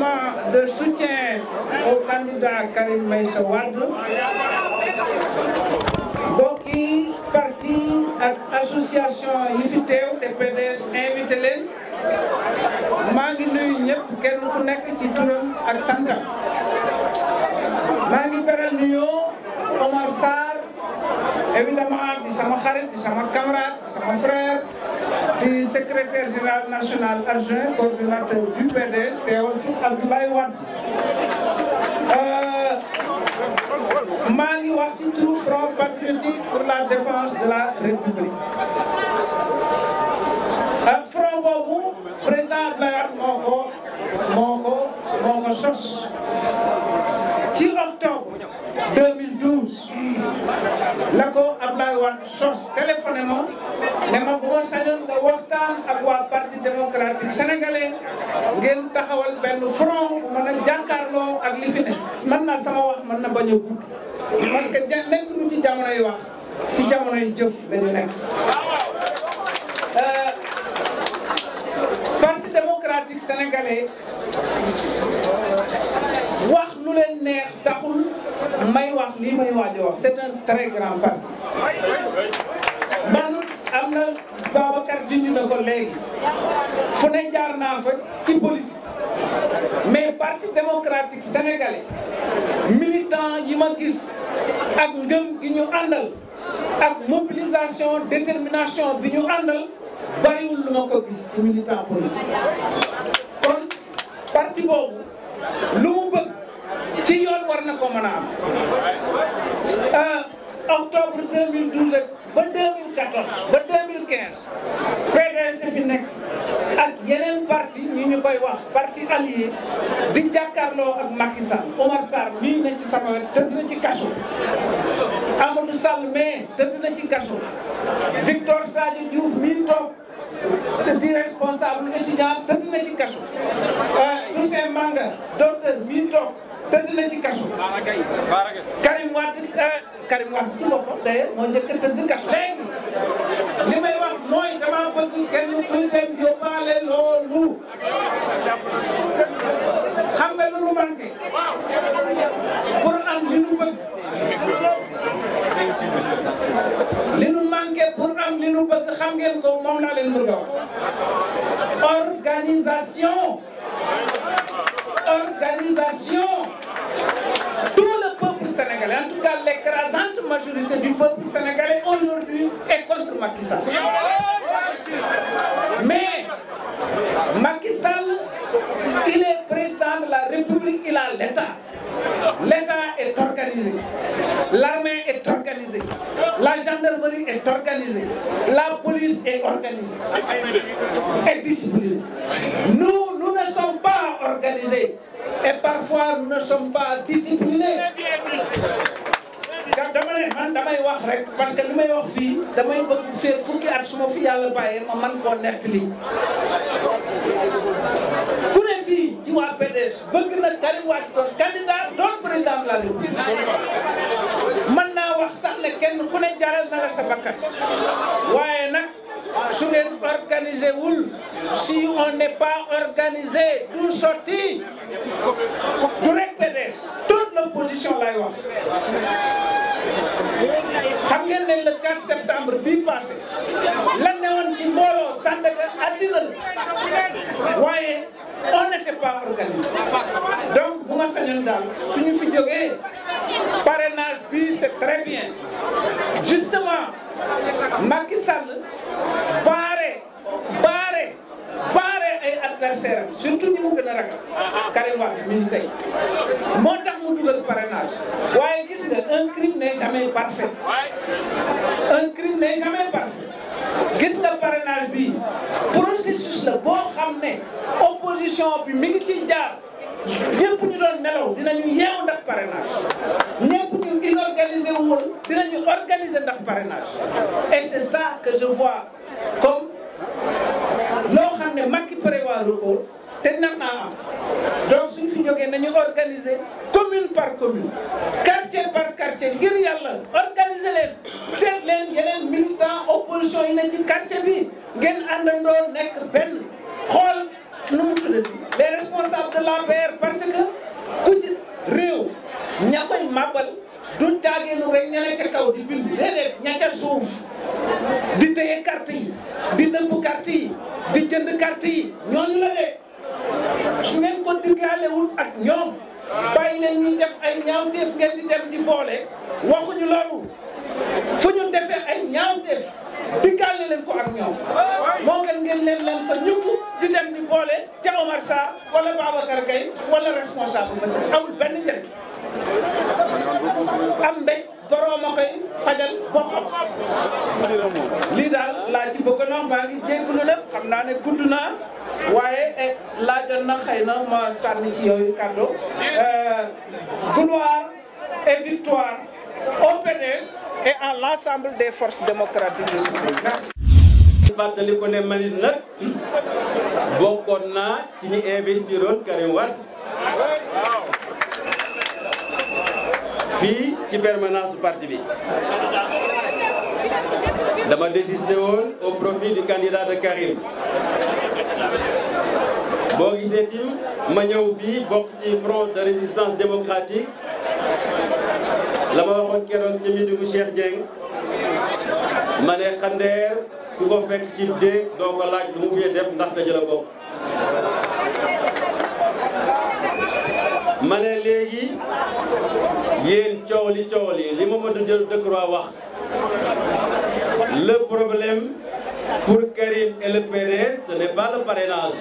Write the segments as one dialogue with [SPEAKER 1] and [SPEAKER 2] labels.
[SPEAKER 1] mouvement de soutien au candidat Karim Meïssa Wade bokki parti ak association yi fi teew te PDS invité leen maa ngi nuyu ñëpp kenn ku nekk ci turam ak santam maa ngi beral nuyoo Omar Sarr évidemment di sama xarit di sama camarade di sama frère di secrétaire général national adjoint coordinateur du PDS teewal fi Abdoulaye Wade maa ngi wax ci turu Front patriotique pour la défense de la République front boobu président Abdoulaye Wade moo ko sos ci octobre 2012 la ko Abdoulaye Wade sos téléphoné ma ne ma bu ma sañoon nga waxtaan ak waa parti démocratique sénégalais ngeen taxawal benn front bu mën a jàkkaarloo ak li fi ne mën naa sama wax mën na bañ a gudd parce que nekk ñu ci jamonoy wax ci jamonoy jëf lañu nekk parti démocratique sénégalais wax lu leen neex taxul may wax lii may waaj a wax c'est un très grand parti man am na Babacar junj na ko léegi fu ne jaar naa fa ci politique mais parti démocratique sénégalais militant yi ma gis ak ngëm gi ñu àndal ak mobilisation détermination bi ñu àndal bariwul lu ma ko gis ci militant politique kon parti boobu lu mu bëgg ci yoon war na ko mën a am octobre 2012 ba 2014 ba 2015 PDS fi nekk ak yeneen parti ñu koy wax parti allié di jàkkaarloo ak Macky Sall Omar Sarr mii na ci sama wet tëdd na ci kaso Amadou Sall mais tëdd na ci kaso Victor Sadio Diouf mii toog te di responsable étudiant tëdd na ci kaso Toussaint Manga docteur mii toog tëdd na ci kaso Karim Wade ci boppam d'ailleurs moo njëkk a tëdd kaso léegi li may wax mooy dama bëgg kenn kuy dem yóbbaale loolu xam nga lu nu manqué pour am li nu bëgg li nu manqué pour am li nu bëgg xam ngeen ko moom laa leen bëgg a wax organisation tout le peuple sénégalais en tout cas l'écrasante majorité du peuple sénégalais aujourd'hui est contre Macky Sall mais Macky Sall il est président de la République, il a l'État. L'État est organisé, l'armée est organisée, la gendarmerie est organisée, la police est organisée et disciplinée. Nous ne sommes pas organisés et parfois nous ne sommes pas disciplinés. dama ne man damay wax rek parce que li may wax fii damay bëgg fee fukki at su ma fi yàlla bàyyee ma man koo nettali ku ne fii ci waa PDS bëgg na Karim Wade doon candidat doon président de la République mën naa wax sax ne kenn ku ne jaral na la sa bakkan waaye nag su ngeen organisé wul si on n'est pas organisé du sotti du rek PDS toute l'opposition lay wax xam ngeen ne le 4 septembre bii passé la newoon ci mbooloo Sandaga àddina la waaye on n'était pas organisé donc bu ma sañoon daal suñu fi jógee parrainage bi c'est très bien justement Macky Sall baare ay adversaire am surtout ñi mu gën a ragal Karim Wade mi tey moo tax mu dugal parrainage waaye gis nga un crime n'est jamais parfait un crime n'est jamais parfait gis nga parrainage bi processus la boo xam ne opposition bi mi ngi ciy jaar ñëpp ñu doon nelaw dinañu yeewu ndax parrainage ñëpp ñu inorganiser woon dinañu organiser ndax parrainage et c'est ça que je vois comme loo xam ne Macky prévoir ko te nar naa am donc suñ fi jógee nañu organiser commune par commune quartier par quartier ngir yàlla organiser leen seet leen yeneen militant opposition yi ne ci quartier bi ngeen àndandoo nekk benn xool nu mu tuddati les responsables de l'APR parce que ku ci réew ña koy màbbal du taageenu rek ña ne ca kaw di bind déedéet ña ca suuf di téye carte yi di nëbb carte yi di jënd carte yi ñooñu la de su ngeen ko diggaalewul ak ñoom bàyyi leen ñuy def ay ñaawteef ngeen di dem di boole waxuñu loolu fu ñu defee ay ñaawteef diggaale leen ko ak ñoom moo gën ngeen leen fa ñukk di dem di boole ca Omar Sarr wala Babacar Gueye wala responsable ba amul benn njëriñ am mbéy boroom a koy fajal boppam lii daal laa ci bëgg na maa ngi jégalu lépp xam naa ne gudd naa waaye laajoon na xëy na ma sànni ci yooyu kàddu gloire et victoire au PDS et à l'ensemble des forces démocratiques de ce pays. Merci.
[SPEAKER 2] fàttali ko ne manit nag bokkoon naa ci ñi investiroon Karim Wade fii ci permanence parti bi dama désisté woon au profit du candidat de Karim boo gisee tim ma ñëw fii bokk ci front de résistance démocratique la ma waxoon keroog ci meetingu Cheikh Dieng ma ne xandeer ku ko fekk ci déeg doo ko laaj lu mu fee def ndax te jëla bokk ma ne léegi yéen coow li Mamadou Decroix wax le problème pour Karim et le PDS ce n'est pas le parrainage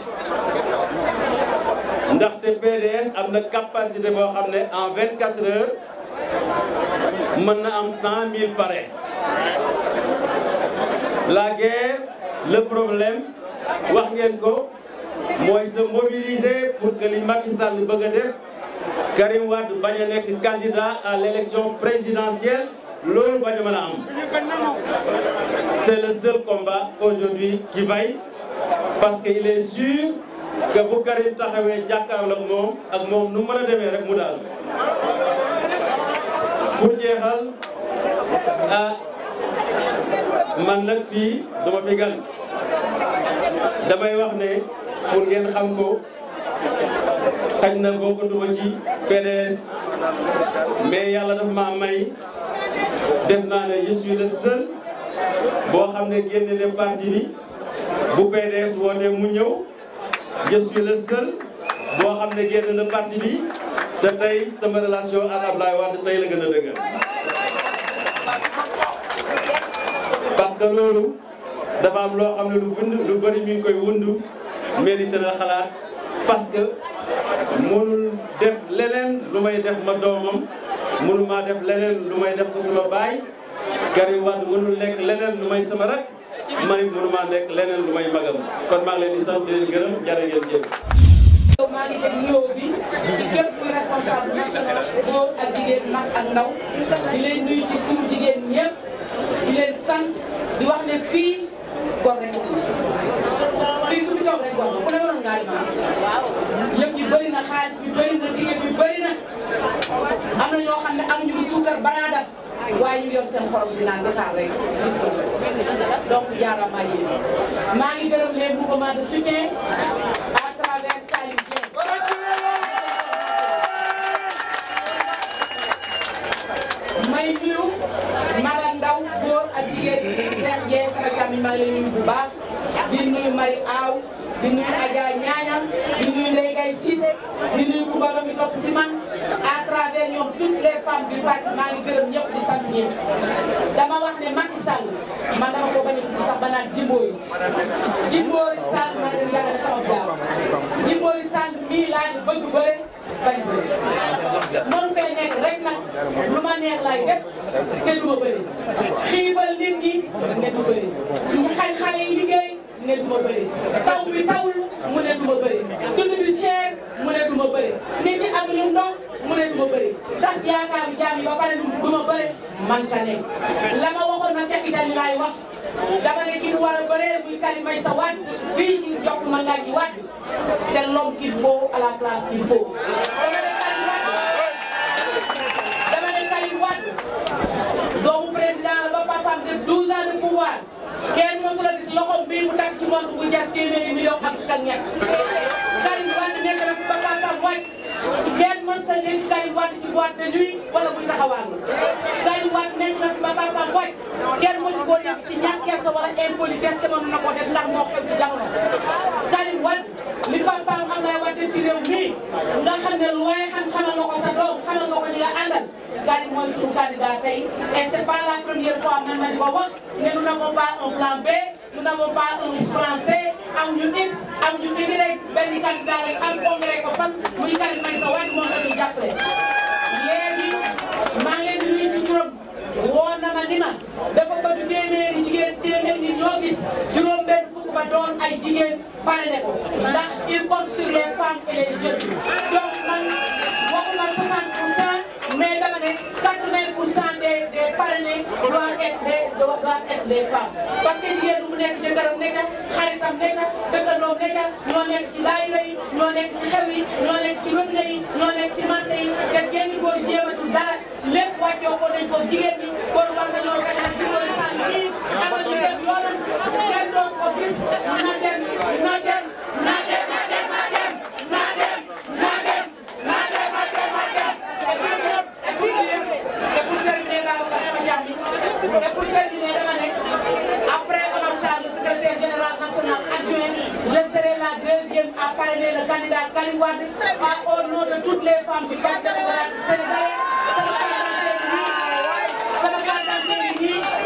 [SPEAKER 2] ndaxte PDS am na capacité boo xam ne en 24 heures mën na am 100 000 parrains la guerre le problème wax ngeen ko mooy se mobiliser pour que li Macky Sall bëgg a def Karim Wade bañ a nekk candidat à l'élection présidentielle loolu bañ a mën a am c'est le seul combat aujourd'hui qui vaille parce que il est sûr que bu Karim taxawee jàkkaarloo ak moom nu mën a demee rek mu daal pour jeexal man nag fii dama fi gan damay wax ne pour ngeen xam ko xaj na bokkatuma ci PDS mais yàlla dafa ma may def naa ne je suis le seul boo xam ne génne ne parti bi bu PDS woote mu ñëw je suis le seul boo xam ne génne na parti bi te tey sama relation ak Abdoulaye Wade tey la gën a dëgër parce que loolu dafa am loo xam ne lu bëri mi ngi koy wundu mérite na xalaat parce que mënul def leneen lu may def ma doomam mënul maa def leneen lu may def ko sama baay Karim Wade mënul nekk leneen lu may sama rak man it mënul maa nekk leneen lu may magam kon maa ngi leen di sant di leen gërëm jërë ngeen jëf.
[SPEAKER 3] maa ngi leen nuyoo bi ci képp kuy responsable national góor ak jigéen mag ak ndaw di leen nuyu ci turu jigéen ñëpp di leen sant di wax ne fii góor rek fii ku fi toog rek góor ku ne waroon ngaa di yëf yi bëri na xaalis bi bëri na liggéey bi bëri na am na ñoo xam ne amuñu lu suukar banaada waaye ñu yor seen xorom bi naan di xaar rek gis ko donc jaaraama yéen maa ngi gërëm les mouvements de soutien à travers Saliou Dieng may nuyu mag ak ndaw góor ak jigéen Cheikh Dieng sama càmmiñ maa ngi lay nuyu bu baax di nuyu Marie Aw di nuyu Adja Ñaañam di nuyu Ndeye Gaye Cissé di nuyu Koumba Ba mi topp ci man à travers ñoom toutes les femmes du parti maa ngi gërëm ñëpp di sant ñëpp dama wax ne Macky Sall man dama ko bañ a tudd sax ba naan Jimbori Sall ma dem yàgg na sama gaaw Jimbori Sall mii laa ñu bëgg bëre bañ bëre mënu fee nekk rek nag lu ma neex laay def te du ma bëri xiifal nit ñi ne du bëri xañ xale yi liggéey ne du ma bëri taw bi tawul mu ne du ma bëri dund bi cher mu ne du ma bëri nit ñi amuñu ndox mu ne du ma bëri tas yaakaaru jaam yi ba pare du ma bëri man ka nekk la ma waxoon nag ca Italie laay wax dama ne ki war a bëree muy Karim Meïssa Wade fii ci Jokalante ma ngaa ji Wade c'est l'homme qu'il faut à la place qu'il faut dama ne Karim Wade doomu président la ba papaam def 12 ans de pouvoir kenn mosul a gis loxoom bii mu takk ci montre bu jar téeméeri million ak fukk ak ñett Karim Wade nekk na fi ba papaam wàcc kenn mës na nekk Karim Wade ci boîte de nuit wala buy taxawaalu Karim Wade nekk na fi ba papaam wàcc kenn mësu koo nekk ci ñàkk kersa wala impolitesse te mën na ko def ndax moo xew ci jamono Karim Wade li papaam Abdoulaye Wade def ci réew mi nga xam ne lu waaye xamal nga ko sa doom xamal nga ko ñi nga àndal Karim mooy suñu candidat tey et c'est pas la première fois man ma di ko wax ne nous n'avons pas un plan B nous n'avons pas un plan C amuñu X amuñu Y benn candidat rek am congrès ko fan muy Karim Meïssa Wade moom la ñuy jàppale. léegi maa ngi leen di nuyu ci turam woo na ma ni ma dafa bëgg téeméeri jigéen téeméer ñi ñoo gis juróom benn fukk ba doon ay jigéen parrainé ko ndax il compte sur les femmes et les jeunes donc man waxuma 60% mais dama ne 80% des parrainés doivent être des femmes parce que jigéen mu nekk jëkkëram nekk xaritam nekk dëkkandoom nekk ñoo nekk ci daayira yi ñoo nekk ci xew yi ñoo nekk ci robinet yi ñoo nekk ci marché yi te genn góor jéematul dara lépp wàccoo ko nañ ko jigéen ñi kon war nañoo fexe si loolu sax nii amal ñu dem yoonam kenn doon ko gis na dem na dem na dem na dem na dem na dem na dem na dem na dem na dem et pour terminer Babacar sama jàmm yi et pour terminer dama ne après Omar Sarr le secrétaire général national adjoint je serai la deuxième à parrainer le candidat Karim Wade au nom de toutes les femmes du Parti démocratique sénégalais.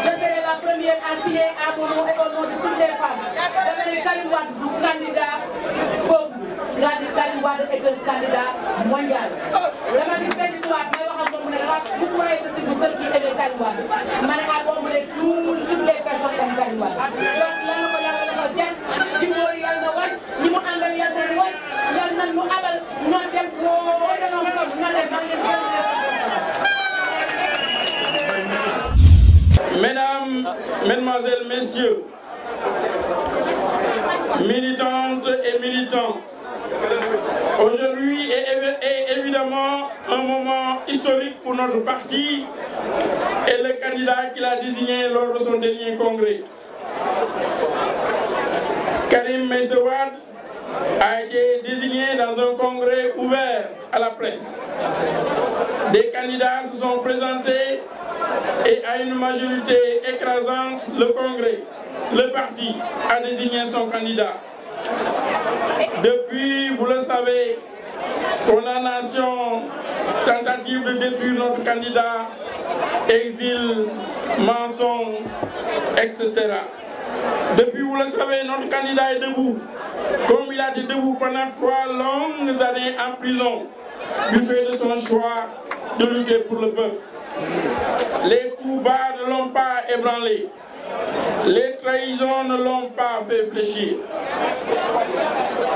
[SPEAKER 3] Je serai la première à signer à mon nom et au nom de toutes les femmes. dama ne Karim Wade du candidat foofu Karim Wade est un candidat mondial. dama gis benn tubaab may wax ak moom ne dafa bu mu waree si bu seul qui aimait Karim Wade ma ne ah boobu ne toutes les personnes aiment Karim Wade. donc yal na ko yàlla dafa jar ci mbóor yàlla na wàcc ñi mu àndal yàlla na wàcc yal na mu abal ñoo dem boo danoo soog ñoo dem maa ngi leen
[SPEAKER 4] Mesdames, Mesdemoiselles, Messieurs, militantes et militants, aujourd'hui est évidemment un moment historique pour notre parti et le candidat qu'il a désigné lors de son dernier congrès. Karim Meïssa Wade a été désigné dans un congrès ouvert à la presse. Des candidats se sont présentés et à une majorité écrasante, le Congrès, le parti, a désigné son candidat. Depuis, vous le savez, condamnation, tentative de détruire notre candidat, exil, mensonge, etc. Depuis, vous le savez, notre candidat est debout, comme il a été debout pendant 3 longues années en prison, du fait de son choix de lutter pour le peuple. Les coups bas ne l'ont pas ébranlé. Les trahisons ne l'ont pas fait fléchir.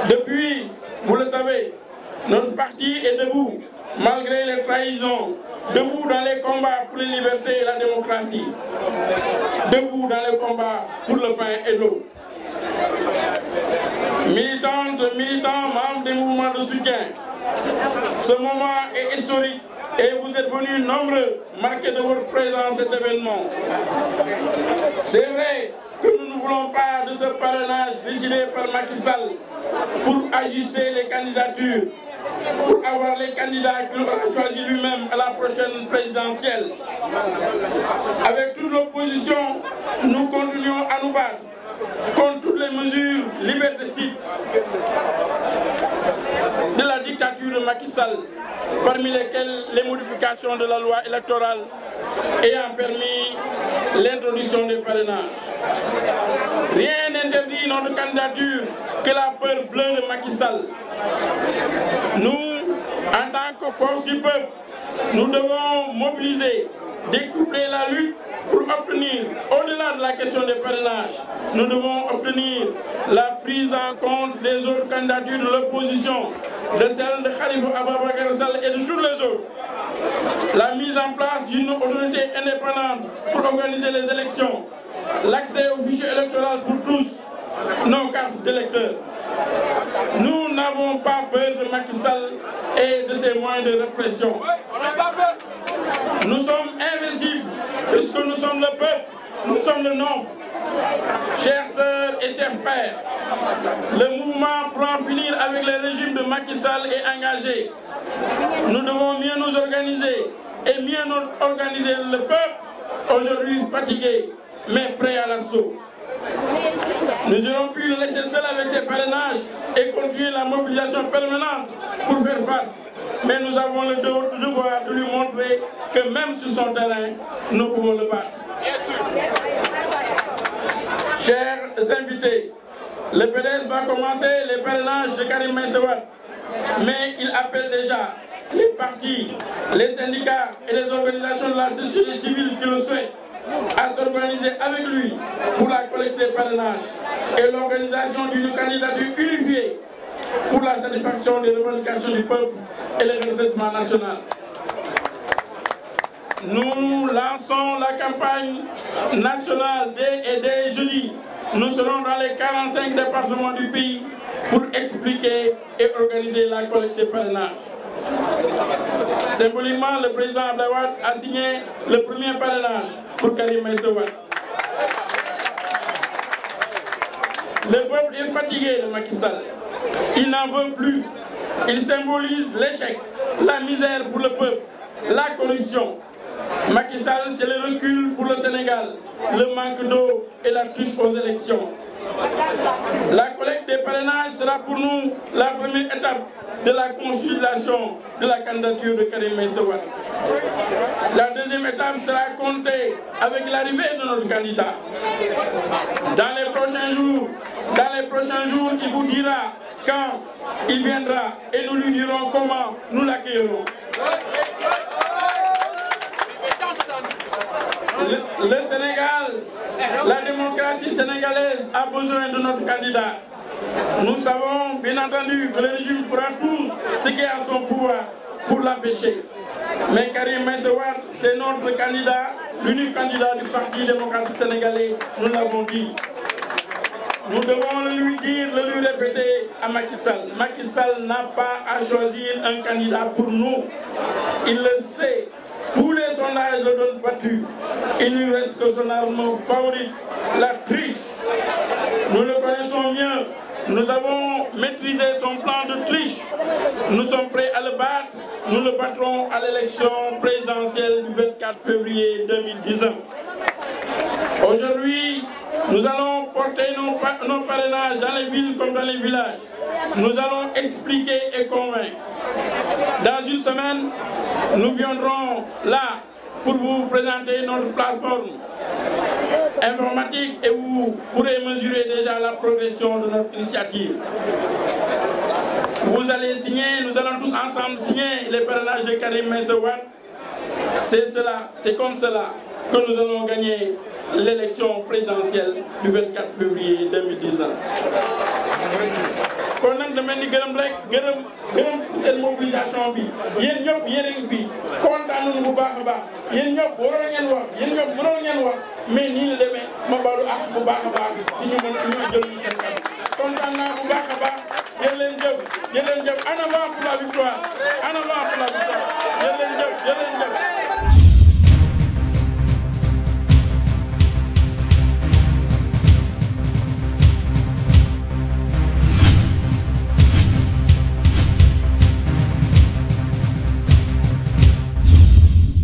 [SPEAKER 4] Depuis, vous le savez, notre parti est debout, malgré les trahisons, debout dans les combats pour les libertés et la démocratie, debout dans les combats pour le pain et l'eau. Militantes, militants, membres des mouvements de soutien, ce moment est historique. Et vous êtes venus nombreux marquer de votre présence cet événement. C'est vrai que nous ne voulons pas de ce parrainage décidé par Macky Sall pour ajuster les candidatures, pour avoir les candidats qu'il aura choisis lui-même à la prochaine présidentielle. Avec toute l'opposition, nous continuons à nous battre contre toutes les mesures liberticides de la dictature de Macky Sall, parmi lesquelles les modifications de la loi électorale ayant permis l'introduction des parrainages. Rien n'interdit notre candidature que la peur bleue de Macky Sall. Nous, en tant que force du peuple, nous devons mobiliser, découpler la lutte pour obtenir, au-delà de la question des parrainages, nous devons obtenir la prise en compte des autres candidatures de l'opposition, de celle de Khalifa Ababacar Sall et de toutes les autres. La mise en place d'une autorité indépendante pour organiser les élections, l'accès au fichier électoral pour tous, nos cartes d'électeurs. Nous n'avons pas peur de Macky Sall et de ses moyens de répression. Nous sommes invincibles puisque nous sommes le peuple, nous sommes le nombre. chères sœurs et chers frères, le mouvement pour en finir avec le régime de Macky Sall est engagé. Nous devons mieux nous organiser et mieux organiser le peuple, aujourd'hui fatigué, mais prêt à l'assaut. Nous n'aurons plus le laisser seul avec ses parrainages et continuer la mobilisation permanente pour faire face. Mais nous avons le devoir de lui montrer que même sur son terrain, nous pouvons le battre. Chers invités, le PDS va commencer les parrainages de Karim Meïssa Wade, mais il appelle déjà les partis, les syndicats et les organisations de la société civile qui le souhaitent à s'organiser avec lui pour la collecte des parrainages et l'organisation d'une candidature unifiée pour la satisfaction des revendications du peuple et le redressement national. Nous lançons la campagne nationale dès et dès jeudi. Nous serons dans les 45 départements du pays pour expliquer et organiser la collecte des parrainages. Symboliquement, le président Abdoulaye Wade a signé le premier parrainage pour Karim Meïssa Wade. Le peuple est fatigué de Macky Sall. Il n'en veut plus. Il symbolise l'échec, la misère pour le peuple, la corruption. Macky Sall, c'est le recul pour le Sénégal, le manque d'eau et la triche aux élections. La collecte des parrainages sera pour nous la première étape de la consolidation de la candidature de Karim Meïssa Wade. La deuxième étape sera comptée avec l'arrivée de notre candidat. Dans les prochains jours, il vous dira quand il viendra et nous lui dirons comment nous l'accueillerons. Le Sénégal, la démocratie sénégalaise a besoin de notre candidat. Nous savons bien entendu que le régime fera tout ce qui est à son pouvoir pour l'empêcher. Mais Karim Meïssa Wade, c'est notre candidat, l'unique candidat du Parti démocratique sénégalais, nous l'avons dit. Nous devons le lui dire, le lui répéter à Macky Sall. Macky Sall n'a pas à choisir un candidat pour nous. Il le sait. Tous les sondages le donnent battu. Il ne lui reste que son arme favorite, la triche. Nous le connaissons mieux. Nous avons maîtrisé son plan de triche. Nous sommes prêts à le battre. Nous le battrons à l'élection présidentielle du 24 février 2019. Aujourd'hui, nous allons porter nos parrainages dans les villes comme dans les villages. Nous allons expliquer et convaincre. Dans une semaine, nous viendrons là pour vous présenter notre plateforme informatique et vous pourrez mesurer déjà la progression de notre initiative. Vous allez signer, nous allons tous ensemble signer les parrainages de Karim Meïssa Wade. C'est comme cela que nous allons gagner l'élection présidentielle du 24 février 2019. kon nag dama ni gërëm seen mobilisation bi yéen ñëpp yéen a ngi fi kontaan nañu bu baax a baax yéen ñëpp waroon ngeen wax mais nii la demee ma balu ak bu baax a baax ci ñu mën a jël ñu seen kàddu kontaan naa bu baax a baax yéen leen jëf en avant pour la victoire